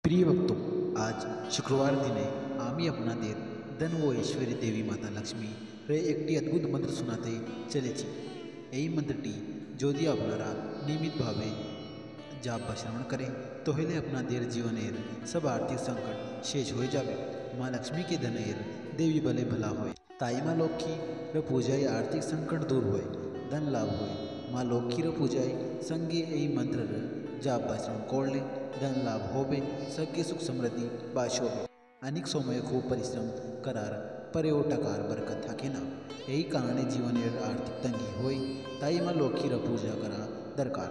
प्रिय भक्तों, आज शुक्रवार दिने आम्ही आपणादेर धन व ऐश्वर्य देवी माता लक्ष्मी रे एकटी अद्भुत मंत्र सुनाते चलेছি। এই মন্ত্রটি যদি আপনারা নিয়মিতভাবে জাপ বা শ্রবণ করেন তাহলে আপনাদের জীবনের সব আর্থিক সংকট শেষ হয়ে যাবে। মা লক্ষ্মীকে ধনের দেবী বলে বলা হয়, তাই মা লক্ষ্মীর পূজায় আর্থিক সংকট দূর হয়, ধন লাভ হয়। মা লক্ষ্মীর পূজায় সঙ্গে এই মন্ত্রের জাপ বা শ্রবণ করলে धन लाभ होबे, सगळे सुख समृद्धी बाश होबे। अनेक समय खूब परिश्रम करार परेओ टकार बरकत थाके ना। यही कारणे जीवनेर आर्थिक तंगी होय, ताई माँ लक्ष्मीर पूजा करा दरकार।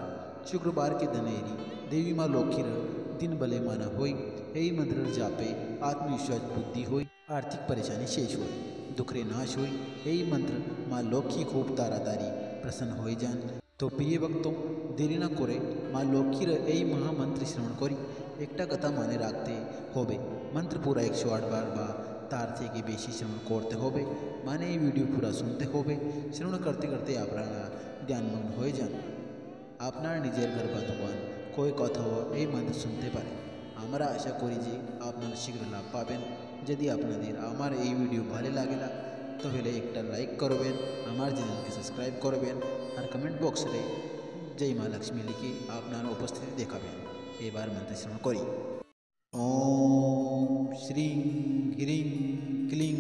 शुक्रवार के धनेरी देवी माँ लक्ष्मीर दिन बले माना होय। यही मंत्र जापे आत्मविश्वास बुद्धि होय, आर्थिक परेशानी शेष होय, दुखरे नाश होय। यही मंत्र माँ लक्ष्मी खूब तारातारी प्रसन्न होय जान। तो प्रिय भक्तों, देरी न करे माँ लक्ष्मीर এই মহামন্ত্রে শ্রবণ করি। একটা কথা মনে রাখতে হবে, मंत्र पूरा 108 बार বা তার থেকে বেশি শ্রবণ করতে হবে। মানে এই ভিডিও পুরো শুনতে হবে। শ্রবণ করতে করতে আপনারা ধ্যানমগ্ন হয়ে যান। আপনার নিজের ঘর বা দোকান કોઈ কথাও এই মন্ত্র শুনতে পারেন। আমরা আশা করি যে আপনারা শীঘ্র লাভ পাবেন। যদি আপনাদের আমার এই ভিডিও ভালো লাগে তাহলে একটা লাইক করবেন, আমার চ্যানেলকে সাবস্ক্রাইব করবেন আর কমেন্ট বক্সে जय माँ लक्ष्मी लिखे আপনার उपस्थिति देखाबेन। एबार मंत्र श्रवण करी। ओम श्री ह्रीं क्लीं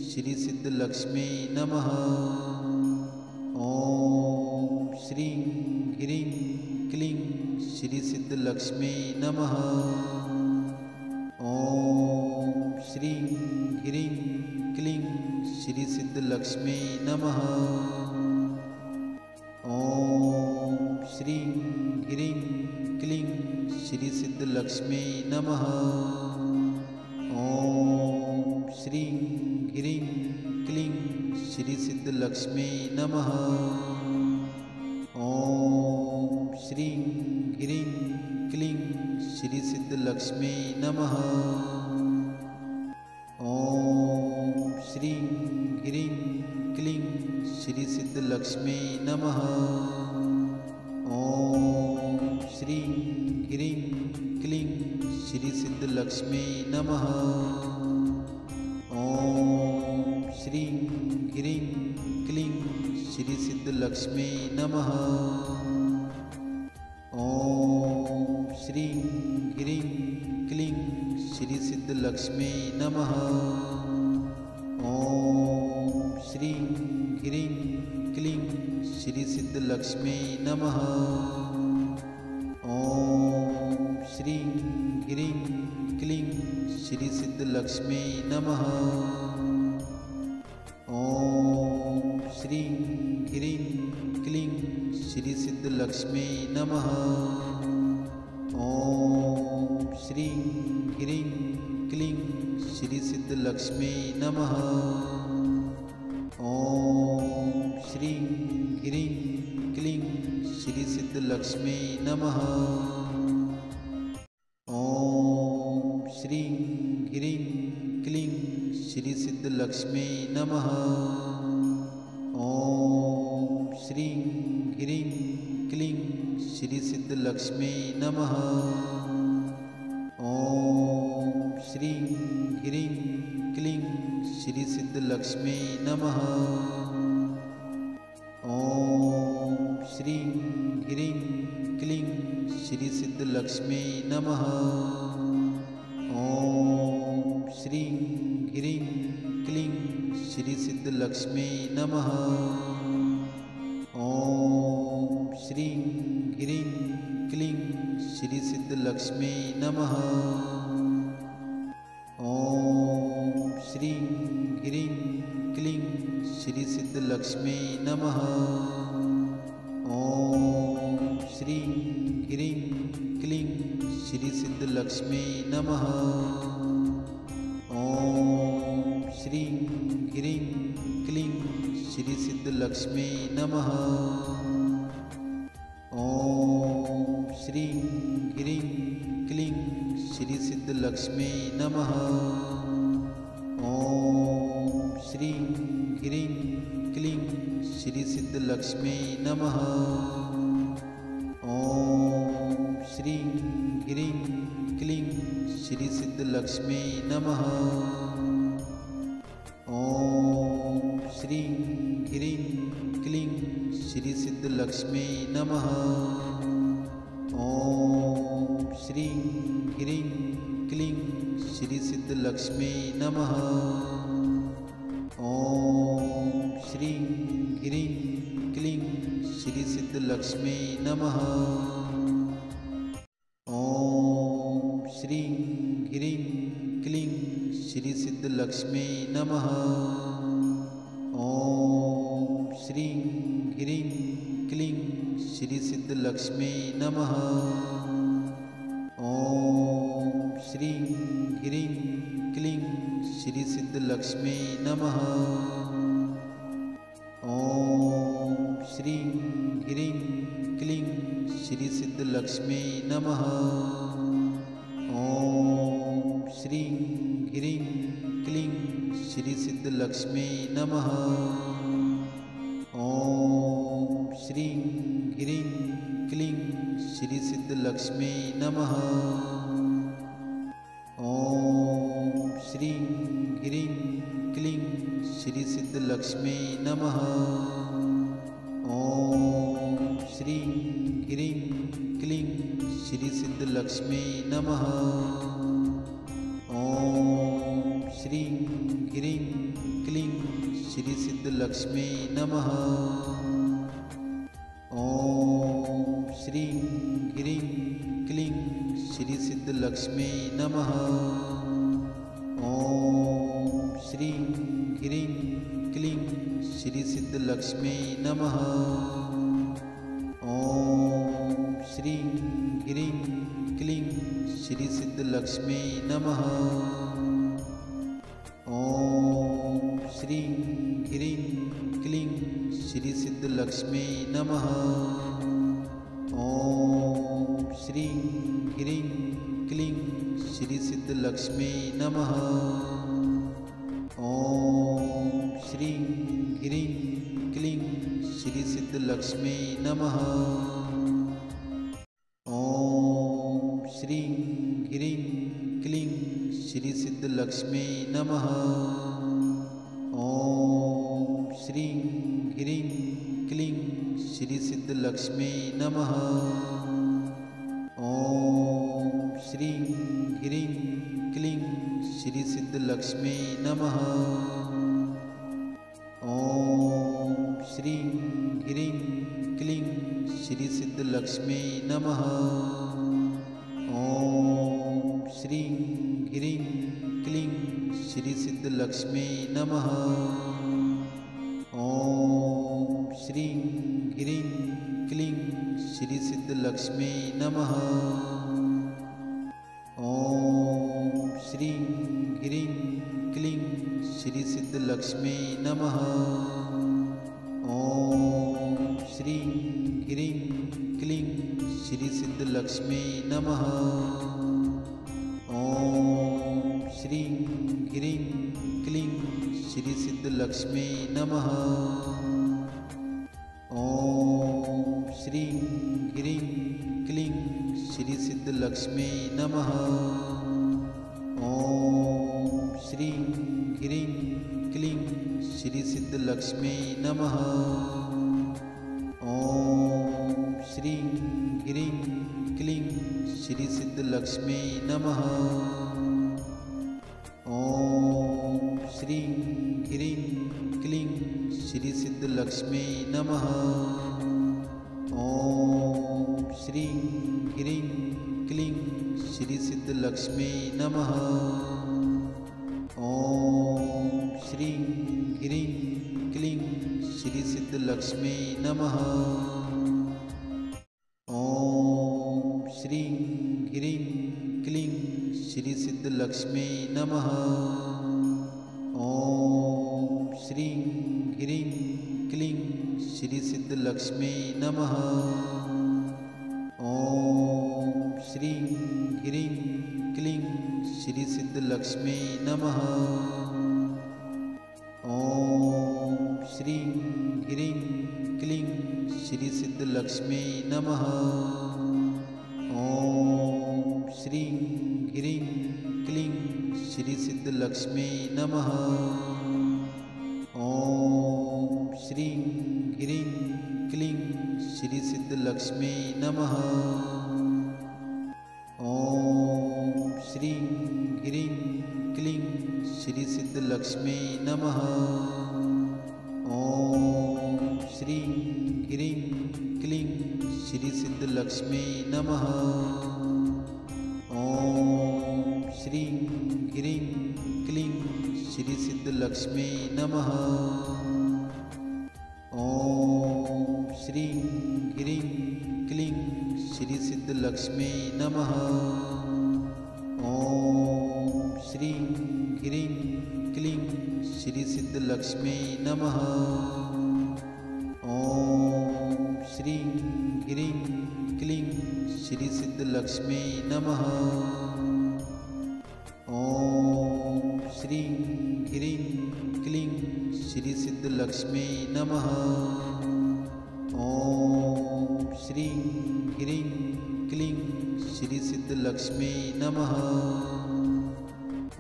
श्री सिद्ध लक्ष्मी नमः। ओम श्री ह्रीं क्लीं श्री सिद्ध लक्ष्मी नमः। ओम श्री ह्रीं क्लीं श्री सिद्ध लक्ष्मी नमः। ओम श्री ह्रीं क्लीं श्री सिद्ध लक्ष्मी नमः। ओम श्री ह्रीं क्लीं श्री सिद्ध लक्ष्मी नमः। ओम श्री ह्रीं क्लीं श्री सिद्ध लक्ष्मी नमः। ओम श्री ह्रीं क्लीं श्री सिद्ध लक्ष्मी नमः। ओम श्री ह्रीं क्लीं श्री सिद्ध लक्ष्मी नमः। ओम श्री ह्रीं क्लीं श्री सिद्ध लक्ष्मी नमः। ओम श्री ह्रीं क्लीं श्री सिद्ध लक्ष्मी नमः। ओम श्री ह्रीं क्लीं श्री सिद्ध लक्ष्मी नमः। ओम श्री ह्रीं क्लीं श्री सिद्ध लक्ष्मी नमः। ओम श्री ह्रीं क्लीं श्री सिद्ध लक्ष्मी नमः। ओम श्री ह्रीं क्लीं श्री सिद्ध लक्ष्मी नमः। ओम श्री ह्रीं क्लीं श्री सिद्ध लक्ष्मी नमः। ओम श्री ह्रीं क्लीं श्री सिद्ध लक्ष्मी नमः। ओम श्री ह्रीं क्लीं श्री सिद्ध लक्ष्मी नमः। ओम श्री ह्रीं क्लीं श्री सिद्ध लक्ष्मी नमः। ओम श्री ह्रीं क्लीं श्री सिद्ध लक्ष्मी नमः। ओम श्री ह्रीं क्लीं श्री सिद्ध लक्ष्मी नमः। ओम श्री ह्रीं क्लीं श्री सिद्ध लक्ष्मी नमः। ओम श्री ह्रीं क्लीं श्री सिद्ध लक्ष्मी नमः। ओम श्री ह्रीं क्लीं श्री सिद्ध लक्ष्मी नमः। ओम श्री ह्रीं क्लीं श्री सिद्ध लक्ष्मी नमः। ओम श्री ह्रीं क्लीं श्री सिद्ध लक्ष्मी नमः। ओम श्री ह्रीं क्लीं श्री सिद्ध लक्ष्मी नमः। ओम श्री ह्रीं क्लीं श्री सिद्धलक्ष्मी नमः। ओम श्रीं ह्रीं क्लीं श्री सिद्धलक्ष्मी नमः। ओम श्रीं ह्रीं क्लीं श्री सिद्धलक्ष्मी नमः। ओम श्रीं ह्रीं क्लीं श्री सिद्धलक्ष्मी नमः। ओम श्रीं ह्रीं क्लीं श्री सिद्धलक्ष्मी नमः। ओम श्रीं ह्रीं क्लीं श्री सिद्धलक्ष्मी नमः। ओम श्रीं ह्रीं क्लीं श्री सिद्धलक्ष्मी नमः। ओम श्रीं ह्रीं क्लीं श्री सिद्धलक्ष्मी नमः। ओम श्रीं ह्रीं क्लीं श्री सिद्धलक्ष्मी नमः। ओम श्रीं ह्रीं क्लीं श्री सिद्धलक्ष्मी नमः। ओम श्रीं ह्रीं क्लीं श्री सिद्धलक्ष्मी नमः। ओम श्रीं ह्रीं क्लीं श्री सिद्धलक्ष्मी नमः। ओम श्रीं ह्रीं क्लीं श्री सिद्धलक्ष्मी नमः। ओम श्रीं ह्रीं क्लीं श्री सिद्धलक्ष्मी नमः। ओम श्रीं ह्रीं क्लीं श्री सिद्धलक्ष्मी नमः। ओम श्रीं ह्रीं क्लीं श्री सिद्धलक्ष्मी नमः। ओम श्रीं ह्रीं क्लीं श्री सिद्धलक्ष्मी नमः। ओम श्रीं ह्रीं क्लीं श्री सिद्धलक्ष्मी नमः। ओम श्रीं ह्रीं क्लीं श्री सिद्धलक्ष्मी नमः। ओम श्रीं ह्रीं क्लीं श्री सिद्धलक्ष्मी नमः। ओम श्रीं ह्रीं क्लीं श्री सिद्धलक्ष्मी नमः। ओम श्रीं ह्रीं क्लीं श्री सिद्धलक्ष्मी नमः। ओम श्रीं ह्रीं क्लीं श्री सिद्धलक्ष्मी नमः। ओम श्रीं ह्रीं क्लीं श्री सिद्धलक्ष्मी नमः। ओम श्रीं ह्रीं क्लीं श्री सिद्धलक्ष्मी नमः। ओम श्रीं ह्रीं क्लीं श्री सिद्धलक्ष्मी नमः। ओम श्रीं ह्रीं क्लीं श्री सिद्धलक्ष्मी नमः। ओम श्रीं ह्रीं क्लीं श्री सिद्धलक्ष्मी नमः। ओम श्रीं ह्रीं क्लीं श्री सिद्धलक्ष्मी नमः। ओम श्रीं ह्रीं क्लीं श्री सिद्धलक्ष्मी नमः। ओम श्रीं ह्रीं क्लीं श्री सिद्धलक्ष्मी नमः। ओम श्रीं ह्रीं क्लीं श्री सिद्धलक्ष्मी नमः। ओम श्रीं ह्रीं क्लीं श्री सिद्धलक्ष्मी नमः। ओम श्रीं ह्रीं क्लीं श्री सिद्धलक्ष्मी नमः। ओम श्रीं ह्रीं क्लीं श्री सिद्धलक्ष्मी नमः। ओम श्रीं ह्रीं क्लीं श्री सिद्धलक्ष्मी नमः। ओम श्रीं ह्रीं क्लीं श्री सिद्धलक्ष्मी नमः। ओम श्रीं ह्रीं क्लीं श्री सिद्धलक्ष्मी नमः। ओम श्रीं ह्रीं श्री सिद्धलक्ष्मी नमः। ओम श्रीं ह्रीं क्लीं श्री सिद्धलक्ष्मी नमः। ओम श्रीं ह्रीं क्लीं श्री सिद्धलक्ष्मी नमः। ओम श्रीं ह्रीं क्लीं श्री सिद्धलक्ष्मी नमः। ओम श्रीं ह्रीं क्लीं श्री सिद्धलक्ष्मी नमः। ओम श्रीं ह्रीं क्लीं श्री सिद्धलक्ष्मी नमः। ओम श्रीं ह्रीं क्लीं श्री सिद्धलक्ष्मी नमः। ओम श्रीं ह्रीं क्लीं श्री सिद्धलक्ष्मी नमः। ओम श्रीं ह्रीं क्लीं श्री सिद्धलक्ष्मी नमः। ओम श्रीं ह्रीं क्लीं श्री सिद्धलक्ष्मी नमः।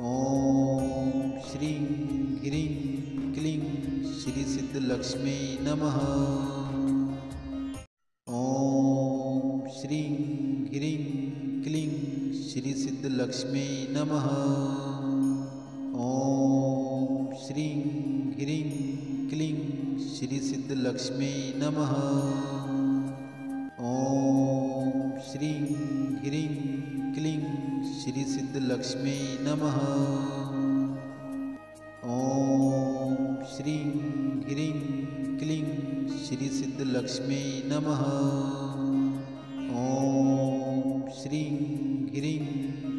ओम श्रीं ह्रीं क्लीं श्री सिद्धलक्ष्मी नमः। ओम श्रीं ह्रीं क्लीं श्री सिद्धलक्ष्मी नमः। ओम श्रीं ह्रीं क्लीं श्री सिद्धलक्ष्मी नमः। ओम श्रीं ह्रीं क्लीं श्री सिद्धलक्ष्मी नमः। ओम श्रीं ह्रीं क्लीं श्री सिद्धलक्ष्मी नमः। ओम श्रीं ह्रीं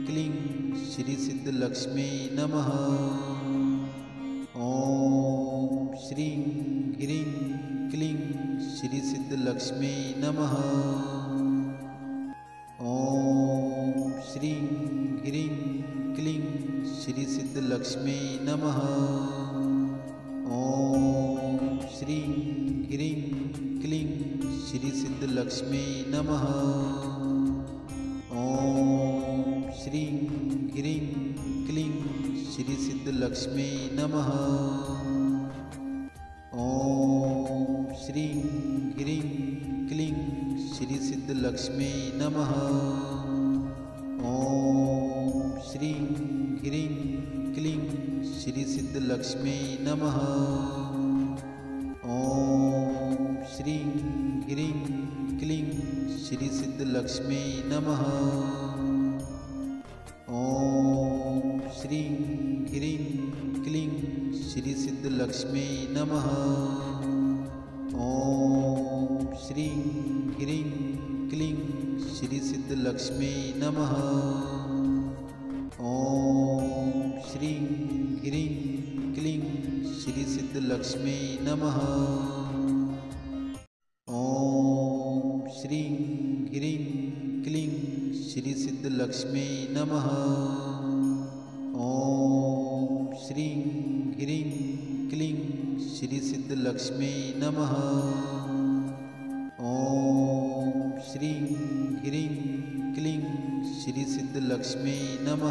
क्लीं श्री सिद्धलक्ष्मी नमः। ओम श्रीं ह्रीं क्लीं श्री सिद्धलक्ष्मी नमः। ओम श्रीं ह्रीं क्लीं श्री सिद्धलक्ष्मी नमः। ओम श्रीं ह्रीं क्लीं श्री सिद्धलक्ष्मी नमः। ओम श्रीं ह्रीं क्लीं श्री सिद्धलक्ष्मी नमः। ओम श्रीं ह्रीं क्लीं श्री सिद्धलक्ष्मी नमः। ओम श्रीं ह्रीं क्लीं श्री सिद्धलक्ष्मी नमः। ओम श्रीं ह्रीं क्लीं श्री सिद्धलक्ष्मी नमः। ओम श्रीं ह्रीं क्लीं श्री सिद्धलक्ष्मी नमः। ओम श्रीं ह्रीं क्लीं श्री सिद्धलक्ष्मी नमः। ओम श्रीं ह्रीं क्लीं श्री सिद्धलक्ष्मी नमः। ओम श्रीं ह्रीं क्लीं श्री सिद्धलक्ष्मी नमः। ओम श्रीं ह्रीं क्लीं श्री सिद्धलक्ष्मी नमः। ओम श्रीं ह्रीं क्लीं श्री सिद्धलक्ष्मी नमः।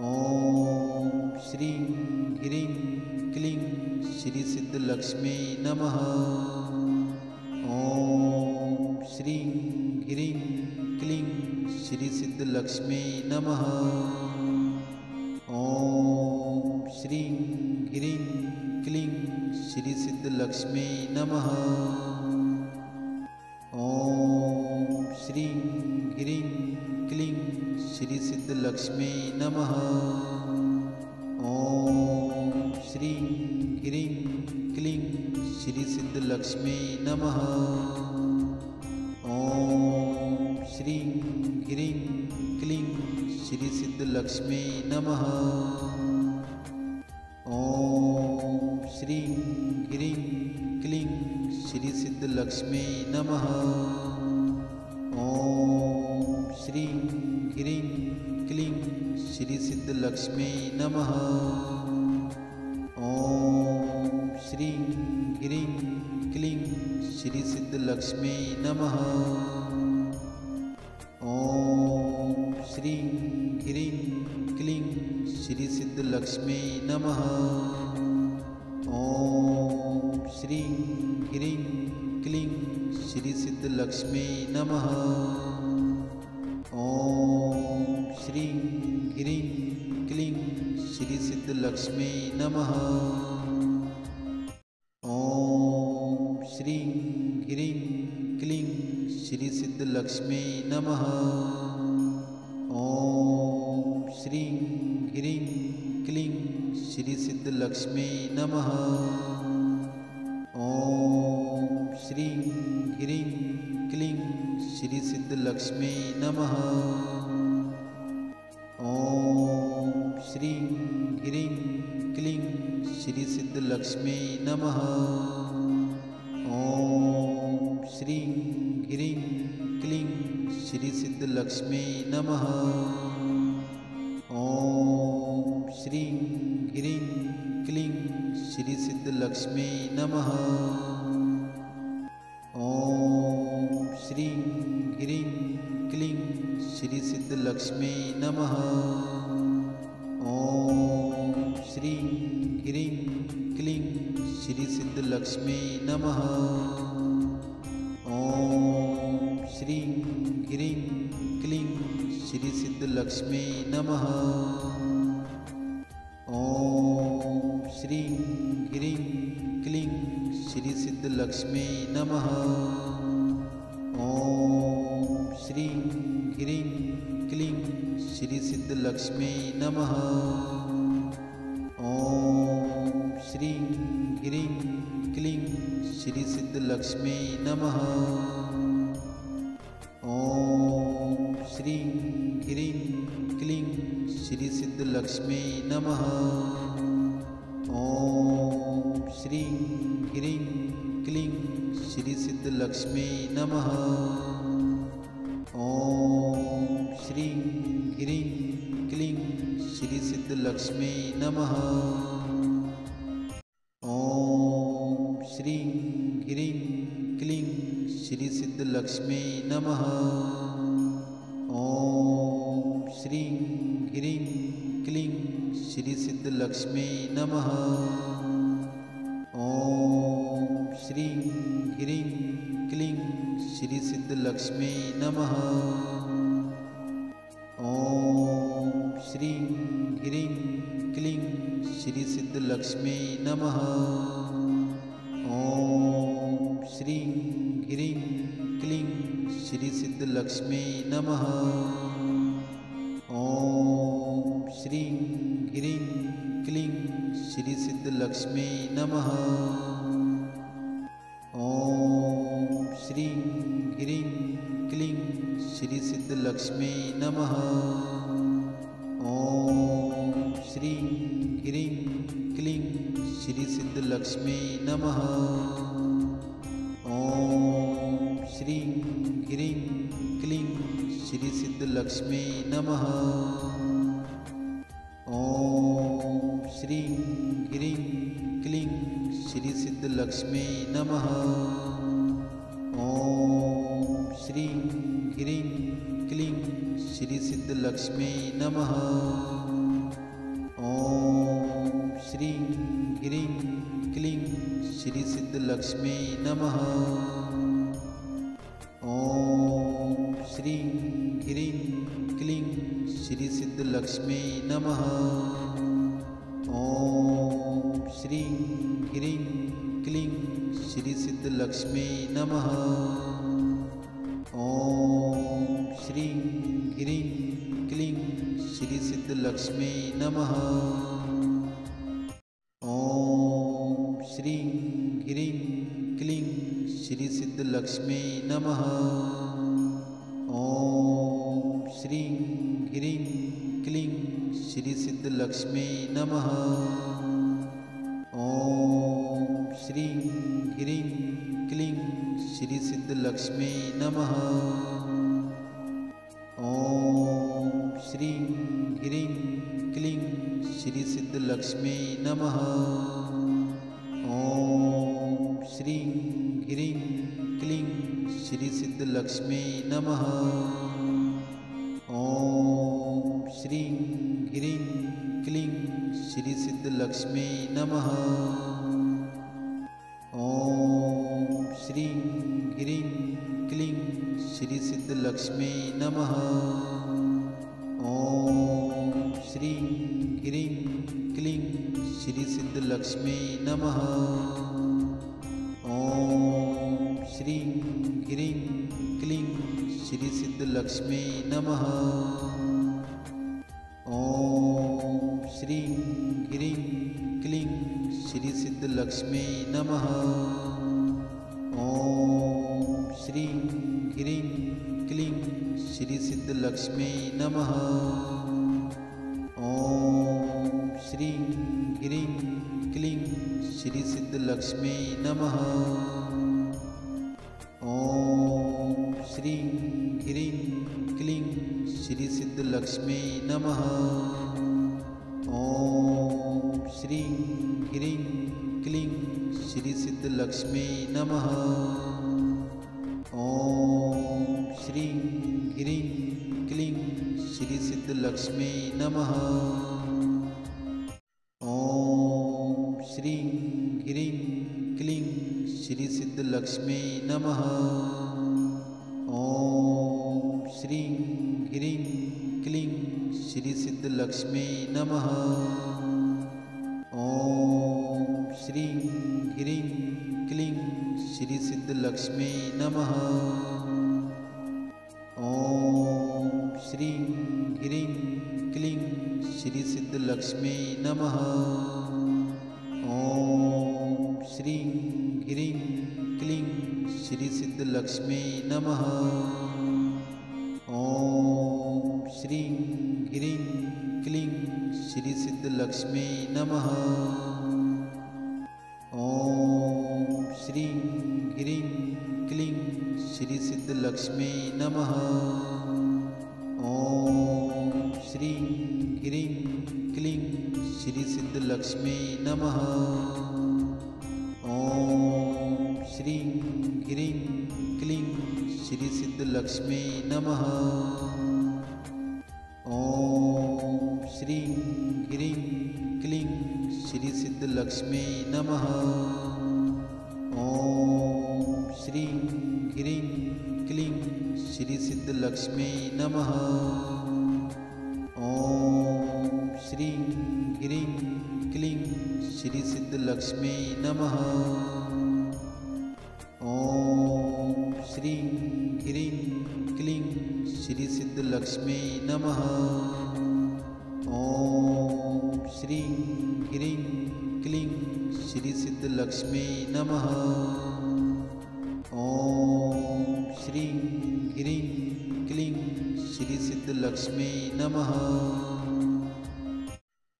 ओम श्रीं ह्रीं क्लीं श्री सिद्धलक्ष्मी नमः। ओम श्रीं ह्रीं क्लीं श्री सिद्धलक्ष्मी नमः। ओम श्रीं ह्रीं क्लीं श्री सिद्धलक्ष्मी नमः। ओम श्रीं ह्रीं क्लीं श्री सिद्धलक्ष्मी नमः। ओम श्रीं ह्रीं क्लीं श्री सिद्धलक्ष्मी नमः। ओम श्रीं ह्रीं क्लीं श्री सिद्धलक्ष्मी नमः। ओम श्रीं ह्रीं क्लीं श्री सिद्धलक्ष्मी नमः। ओम श्रीं ह्रीं क्लीं श्री सिद्धलक्ष्मी नमः। ओम श्रीं ह्रीं क्लीं श्री सिद्धलक्ष्मी नमः। ओम श्रीं ह्रीं क्लीं श्री सिद्धलक्ष्मी नमः। ॐ श्रीं ह्रीं क्लीं श्री सिद्धलक्ष्मी नमः। ॐ श्रीं ह्रीं क्लीं श्री सिद्धलक्ष्मी नमः। ॐ श्रीं ह्रीं क्लीं श्री सिद्धलक्ष्मी नमः। ॐ श्रीं ह्रीं क्लीं श्री सिद्धलक्ष्मी नमः। ॐ श्रीं ह्रीं क्लीं श्री सिद्धलक्ष्मी नमः। ॐ श्रीं ह्रीं क्लीं श्री सिद्धलक्ष्मी नमः। ॐ श्रीं ह्रीं क्लीं श्री सिद्धलक्ष्मी नमः। ॐ श्रीं ह्रीं क्लीं श्री सिद्धलक्ष्मी नमः। ॐ श्रीं ह्रीं क्लीं श्री सिद्धलक्ष्मी नमः। ॐ श्रीं ह्रीं क्लीं श्री सिद्धलक्ष्मी नमः। ॐ श्रीं ह्रीं क्लीं श्री सिद्धलक्ष्मी नमः। ॐ श्रीं ह्रीं क्लीं श्री सिद्धलक्ष्मी नमः। ॐ श्रीं ह्रीं क्लीं श्री सिद्धलक्ष्मी नमः। ॐ श्रीं ह्रीं क्लीं श्री सिद्धलक्ष्मी नमः। ॐ श्रीं ह्रीं क्लीं श्री सिद्धलक्ष्मी नमः। ॐ श्रीं ह्रीं क्लीं श्री सिद्धलक्ष्मी नमः। ॐ श्रीं ह्रीं क्लीं श्री सिद्धलक्ष्मी नमः। ॐ श्रीं ह्रीं क्लीं श्री सिद्धलक्ष्मी नमः। ॐ श्रीं ह्रीं क्लीं श्री सिद्धलक्ष्मी नमः। ॐ श्रीं ह्रीं क्लीं श्री सिद्धलक्ष्मी नमः। ॐ श्रीं ह्रीं क्लीं श्री सिद्धलक्ष्मी नमः। ॐ श्रीं ह्रीं क्लीं श्री सिद्धलक्ष्मी नमः। ॐ श्रीं ह्रीं क्लीं श्री सिद्धलक्ष्मी नमः। ॐ श्रीं ह्रीं क्लीं श्री सिद्धलक्ष्मी नमः। ॐ श्रीं ह्रीं क्लीं श्री सिद्धलक्ष्मी नमः। ॐ श्रीं ह्रीं क्लीं श्री सिद्धलक्ष्मी नमः। ॐ श्रीं ह्रीं क्लीं श्री सिद्धलक्ष्मी नमः। ॐ श्रीं ह्रीं क्लीं श्री सिद्धलक्ष्मी नमः। ॐ श्रीं ह्रीं क्लीं श्री सिद्धलक्ष्मी नमः। ॐ श्रीं ह्रीं क्लीं श्री सिद्धलक्ष्मी नमः। ॐ श्रीं ह्रीं क्लीं श्री सिद्धलक्ष्मी नमः। ॐ श्रीं ह्रीं क्लीं श्री सिद्धलक्ष्मी नमः। ॐ श्रीं ह्रीं क्लीं श्री सिद्धलक्ष्मी नमः। ॐ श्रीं ह्रीं क्लीं श्री सिद्धलक्ष्मी नमः। ॐ श्रीं ह्रीं क्लीं श्री सिद्धलक्ष्मी नमः। ॐ श्रीं ह्रीं क्लीं श्री सिद्धलक्ष्मी नमः। ॐ श्रीं ह्रीं क्लीं श्री सिद्धलक्ष्मी नमः। ॐ श्रीं ह्रीं क्लीं श्री सिद्धलक्ष्मी नमः। ॐ श्रीं ह्रीं क्लीं श्री सिद्धलक्ष्मी नमः। ॐ श्रीं ह्रीं क्लीं श्री सिद्धलक्ष्मी नमः। ॐ श्रीं ह्रीं क्लीं श्री सिद्धलक्ष्मी नमः। ॐ श्रीं ह्रीं क्लीं श्री सिद्धलक्ष्मी नमः। ॐ श्रीं ह्रीं क्लीं श्री सिद्धलक्ष्मी नमः। ॐ श्रीं ह्रीं क्लीं श्री सिद्धलक्ष्मी नमः। ॐ श्रीं ह्रीं क्लीं श्री सिद्धलक्ष्मी नमः। ॐ श्रीं ह्रीं क्लीं श्री सिद्धलक्ष्मी नमः। ॐ श्रीं ह्रीं क्लीं श्री सिद्धलक्ष्मी नमः। ॐ श्रीं ह्रीं क्लीं श्री सिद्धलक्ष्मी नमः। ॐ श्रीं ह्रीं क्लीं श्री सिद्धलक्ष्मी नमः। ॐ श्रीं ह्रीं क्लीं श्री सिद्धलक्ष्मी नमः। ॐ श्रीं ह्रीं क्लीं श्री सिद्धलक्ष्मी नमः। ॐ श्रीं ह्रीं क्लीं श्री सिद्धलक्ष्मी नमः। ॐ श्रीं ह्रीं क्लीं श्री सिद्धलक्ष्मी नमः। ॐ श्रीं ह्रीं क्लीं श्री सिद्धलक्ष्मी नमः। ॐ श्रीं ह्रीं क्लीं श्री सिद्धलक्ष्मी नमः। ॐ श्रीं ह्रीं क्लीं श्री सिद्धलक्ष्मी नमः। ॐ श्रीं ह्रीं क्लीं श्री सिद्धलक्ष्मी नमः। ॐ श्रीं ह्रीं क्लीं श्री सिद्धलक्ष्मी नमः। ॐ श्रीं ह्रीं क्लीं श्री सिद्धलक्ष्मी नमः। ॐ श्रीं ह्रीं क्लीं श्री सिद्धलक्ष्मी नमः। ॐ श्रीं ह्रीं क्लीं श्री सिद्धलक्ष्मी नमः। ॐ श्रीं ह्रीं क्लीं श्री सिद्धलक्ष्मी नमः।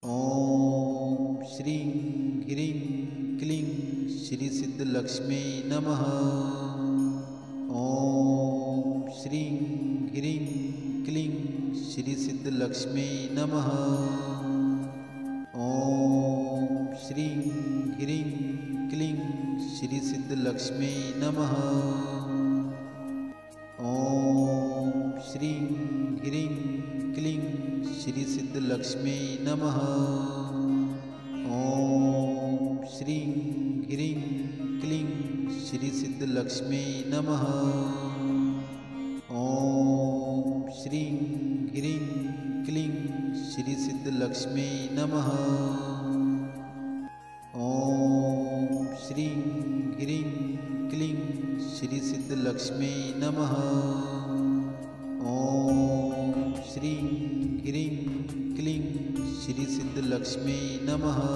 ॐ श्रीं ह्रीं क्लीं श्री सिद्धलक्ष्मी नमः। ॐ श्रीं ह्रीं क्लीं श्री सिद्धलक्ष्मी नमः। ॐ श्रीं ह्रीं क्लीं श्री सिद्धलक्ष्मी नमः। ॐ श्रीं ह्रीं क्लीं श्री सिद्धलक्ष्मी नमः। ॐ श्रीं ह्रीं क्लीं श्री सिद्धलक्ष्मी नमः। ॐ श्रीं ह्रीं क्लीं श्री सिद्धलक्ष्मी नमः। ॐ श्रीं ह्रीं क्लीं श्री सिद्धलक्ष्मी नमः। ॐ श्रीं ह्रीं क्लीं श्री सिद्धलक्ष्मी नमः।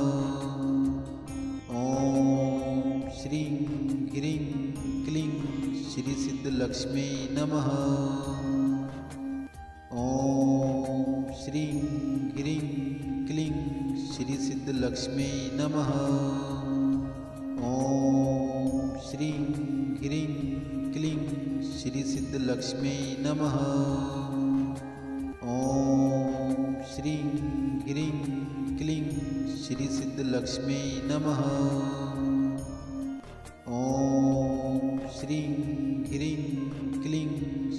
ॐ श्रीं ह्रीं क्लीं श्री सिद्धलक्ष्मी नमः। ॐ श्रीं ह्रीं क्लीं श्री सिद्धलक्ष्मी नमः। ॐ श्रीं ह्रीं क्लीं श्री सिद्धलक्ष्मी नमः। ॐ श्रीं ह्रीं क्लीं श्री सिद्धलक्ष्मी नमः। ॐ श्रीं ह्रीं क्लीं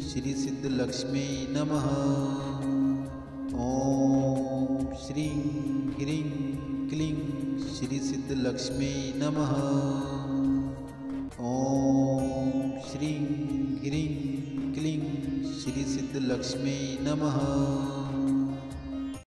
श्री सिद्धलक्ष्मी नमः। ॐ श्रीं ह्रीं क्लीं श्रीसिद्धलक्ष्मी नमः। ॐ श्रीं ह्रीं क्लीं श्रीसिद्धलक्ष्मी नमः।